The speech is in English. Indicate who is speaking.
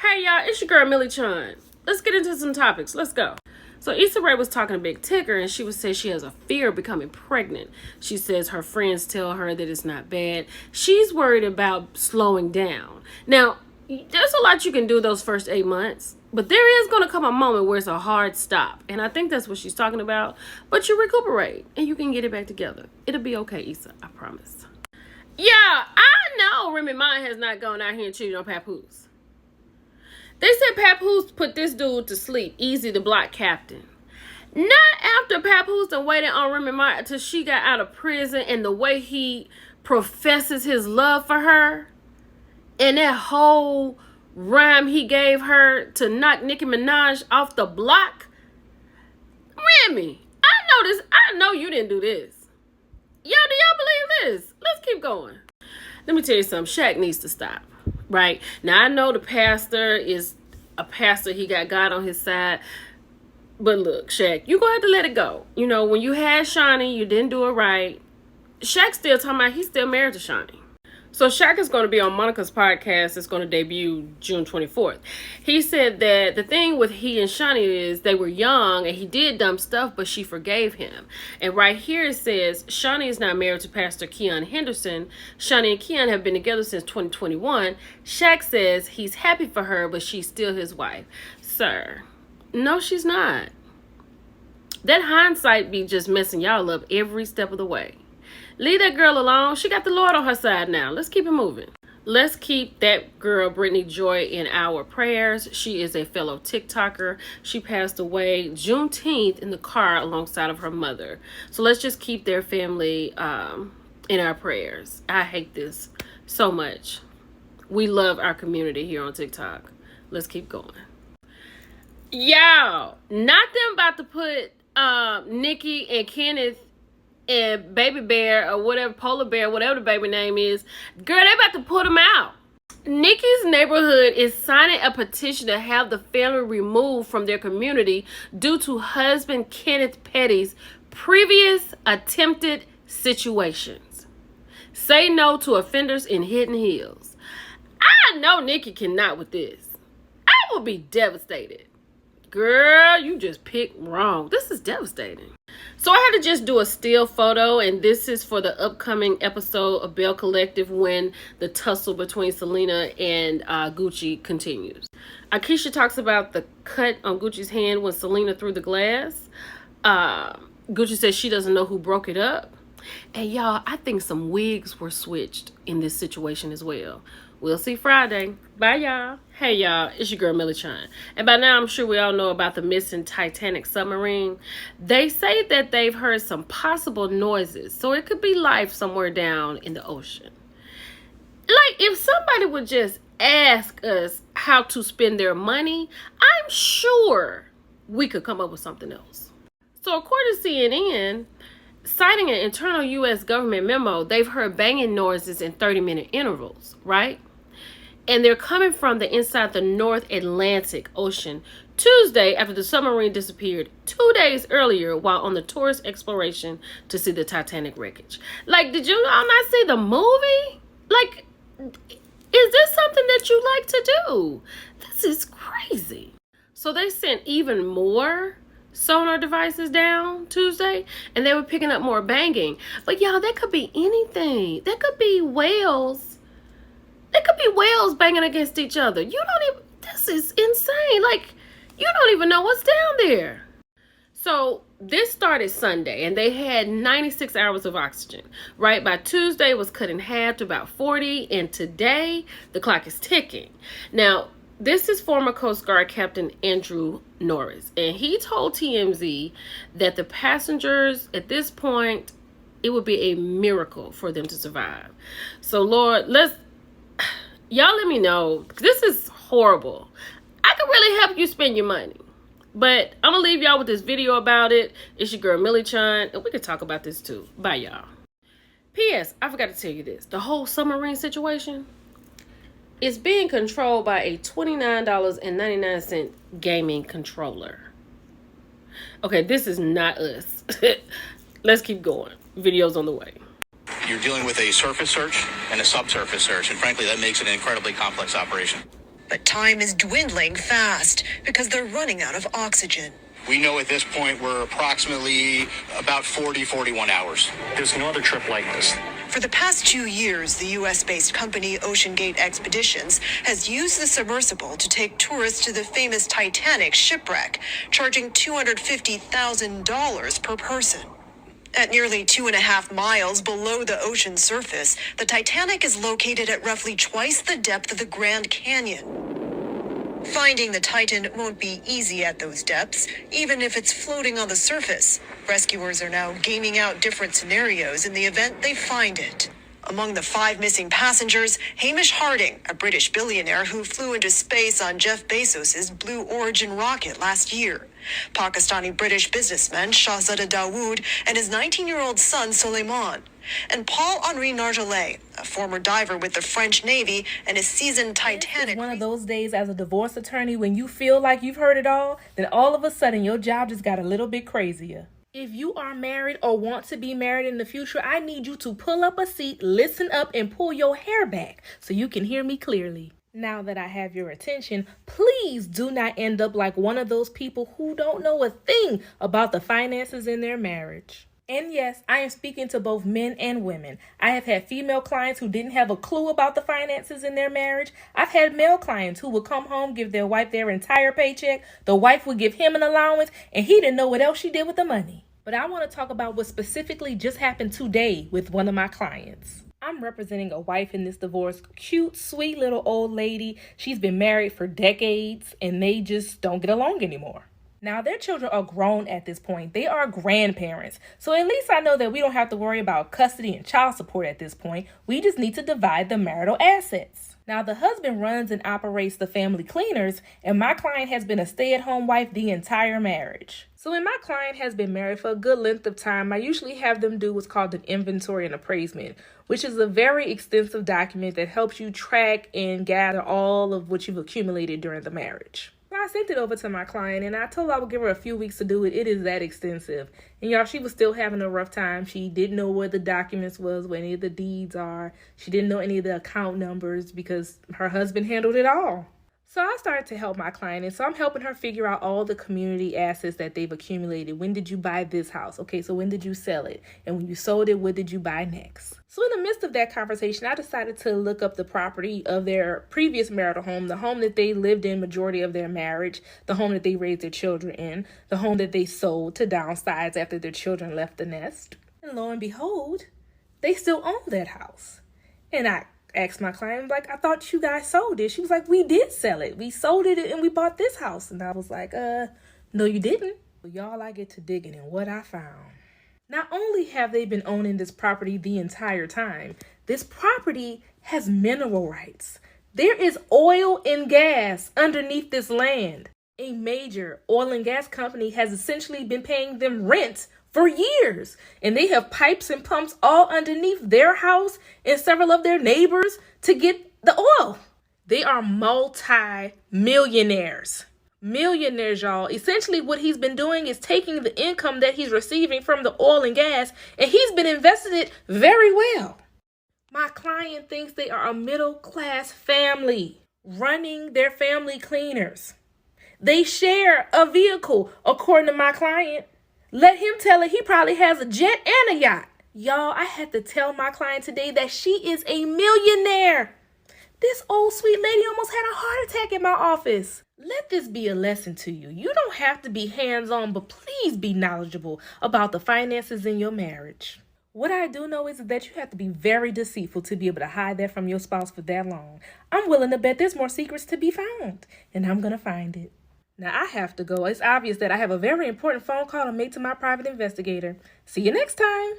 Speaker 1: Hey y'all, it's your girl Millie Chun. Let's get into some topics. Let's go. So Issa Rae was talking to Big Tigger and she was saying she has a fear of becoming pregnant. She says her friends tell her that it's not bad. She's worried about slowing down. Now, there's a lot you can do those first 8 months, but there is going to come a moment where it's a hard stop. And I think that's what she's talking about. But you recuperate and you can get it back together. It'll be okay, Issa. I promise. Yeah, I know Remy Ma has not gone out here and cheated on Papoose. They said Papoose put this dude to sleep. Easy, the block captain. Not after Papoose and waited on Remy Ma until she got out of prison and the way he professes his love for her. And that whole rhyme he gave her to knock Nicki Minaj off the block. Remy, I know you didn't do this. Yo, do y'all believe this? Let's keep going. Let me tell you something. Shaq needs to stop. Right? Now, I know the pastor is a pastor. He got God on his side. But look, Shaq, you're going to have to let it go. You know, when you had Shawnee, you didn't do it right. Shaq's still talking about he's still married to Shawnee. So Shaq is going to be on Monica's podcast. It's going to debut June 24th. He said that the thing with he and Shawnee is they were young and he did dumb stuff, but she forgave him. And right here it says Shawnee is not married to Pastor Keon Henderson. Shawnee and Keon have been together since 2021. Shaq says he's happy for her, but she's still his wife. Sir, no, she's not. That hindsight be just messing y'all up every step of the way. Leave that girl alone. She got the Lord on her side now. Let's keep it moving. Let's keep that girl, Brittany Joy, in our prayers. She is a fellow TikToker. She passed away Juneteenth in the car alongside of her mother. So let's just keep their family in our prayers. I hate this so much. We love our community here on TikTok. Let's keep going. Y'all, not them about to put Nikki and Kenneth and Baby Bear or whatever, Polar Bear, whatever the baby name is. Girl, they about to put them out. Nikki's neighborhood is signing a petition to have the family removed from their community due to husband Kenneth Petty's previous attempted situations. Say no to offenders in Hidden Hills. I know Nikki cannot with this. I will be devastated. Girl, you just picked wrong. This is devastating. So I had to just do a still photo, and this is for the upcoming episode of Bell Collective when the tussle between Selena and Gucci continues. Akeisha talks about the cut on Gucci's hand when Selena threw the glass. Gucci says she doesn't know who broke it up. And y'all, I think some wigs were switched in this situation as well. We'll see Friday. Bye, y'all. Hey, y'all. It's your girl, Millie Chun. And by now, I'm sure we all know about the missing Titanic submarine. They say that they've heard some possible noises. So it could be life somewhere down in the ocean. Like, if somebody would just ask us how to spend their money, I'm sure we could come up with something else. So according to CNN, citing an internal U.S. government memo, they've heard banging noises in 30-minute intervals, right? And they're coming from the inside the North Atlantic Ocean Tuesday after the submarine disappeared 2 days earlier while on the tourist exploration to see the Titanic wreckage. Like, did you all not see the movie? Like, is this something that you like to do? This is crazy. So they sent even more sonar devices down Tuesday and they were picking up more banging. But y'all, that could be anything. That could be whales. It could be whales banging against each other. You don't even, this is insane. Like, you don't even know what's down there. So this started Sunday and they had 96 hours of oxygen, right? By Tuesday, it was cut in half to about 40. And today, the clock is ticking. Now, this is former Coast Guard Captain Andrew Norris. And he told TMZ that the passengers at this point, it would be a miracle for them to survive. So, Lord, y'all let me know. This is horrible. I could really help you spend your money. But I'm going to leave y'all with this video about it. It's your girl, Millie Chun. And we can talk about this too. Bye, y'all. P.S. I forgot to tell you this. The whole submarine situation is being controlled by a $29.99 gaming controller. Okay, this is not us. Let's keep going. Video's on the way.
Speaker 2: You're dealing with a surface search and a subsurface search, and frankly, that makes it an incredibly complex operation. But time is dwindling fast because they're running out of oxygen.
Speaker 3: We know at this point we're approximately about 41 hours.
Speaker 4: There's no other trip like this.
Speaker 2: For the past 2 years, the U.S.-based company OceanGate Expeditions has used the submersible to take tourists to the famous Titanic shipwreck, charging $250,000 per person. At nearly 2.5 miles below the ocean surface, the Titanic is located at roughly twice the depth of the Grand Canyon. Finding the Titan won't be easy at those depths, even if it's floating on the surface. Rescuers are now gaming out different scenarios in the event they find it. Among the 5 missing passengers, Hamish Harding, a British billionaire who flew into space on Jeff Bezos' Blue Origin rocket last year. Pakistani-British businessman Shahzada Dawood and his 19-year-old son Soleiman. And Paul-Henri Nargeolet, a former diver with the French Navy and a seasoned Titanic.
Speaker 5: It's one of those days as a divorce attorney when you feel like you've heard it all, then all of a sudden your job just got a little bit crazier. If you are married or want to be married in the future, I need you to pull up a seat, listen up, and pull your hair back so you can hear me clearly. Now that I have your attention, please do not end up like one of those people who don't know a thing about the finances in their marriage. And yes, I am speaking to both men and women. I have had female clients who didn't have a clue about the finances in their marriage. I've had male clients who would come home, give their wife their entire paycheck. The wife would give him an allowance, and he didn't know what else she did with the money. But I want to talk about what specifically just happened today with one of my clients. I'm representing a wife in this divorce. Cute, sweet little old lady. She's been married for decades, and they just don't get along anymore. Now, their children are grown at this point. They are grandparents. So at least I know that we don't have to worry about custody and child support at this point. We just need to divide the marital assets. Now, the husband runs and operates the family cleaners, and my client has been a stay-at-home wife the entire marriage. So when my client has been married for a good length of time, I usually have them do what's called an inventory and appraisement, which is a very extensive document that helps you track and gather all of what you've accumulated during the marriage. I sent it over to my client, and I told her I would give her a few weeks to do it. It is that extensive. And y'all, she was still having a rough time. She didn't know where the documents was, where any of the deeds are. She didn't know any of the account numbers because her husband handled it all. So I started to help my client, and so I'm helping her figure out all the community assets that they've accumulated. When did you buy this house? Okay, so when did you sell it? And when you sold it, what did you buy next? So in the midst of that conversation, I decided to look up the property of their previous marital home, the home that they lived in majority of their marriage, the home that they raised their children in, the home that they sold to downsize after their children left the nest. And lo and behold, they still own that house. And I asked my client, like, I thought you guys sold it. She was like, we did sell it. We sold it and we bought this house. And I was like, no, you didn't. But y'all, I get to digging in what I found. Not only have they been owning this property the entire time, this property has mineral rights. There is oil and gas underneath this land. A major oil and gas company has essentially been paying them rent for years, and they have pipes and pumps all underneath their house and several of their neighbors to get the oil. They are multi-millionaires. Millionaires, y'all. Essentially, what he's been doing is taking the income that he's receiving from the oil and gas, and he's been investing it very well. My client thinks they are a middle-class family running their family cleaners. They share a vehicle, according to my client. Let him tell it, he probably has a jet and a yacht. Y'all, I had to tell my client today that she is a millionaire. This old sweet lady almost had a heart attack in my office. Let this be a lesson to you. You don't have to be hands-on, but please be knowledgeable about the finances in your marriage. What I do know is that you have to be very deceitful to be able to hide that from your spouse for that long. I'm willing to bet there's more secrets to be found, and I'm going to find it. Now, I have to go. It's obvious that I have a very important phone call to make to my private investigator. See you next time.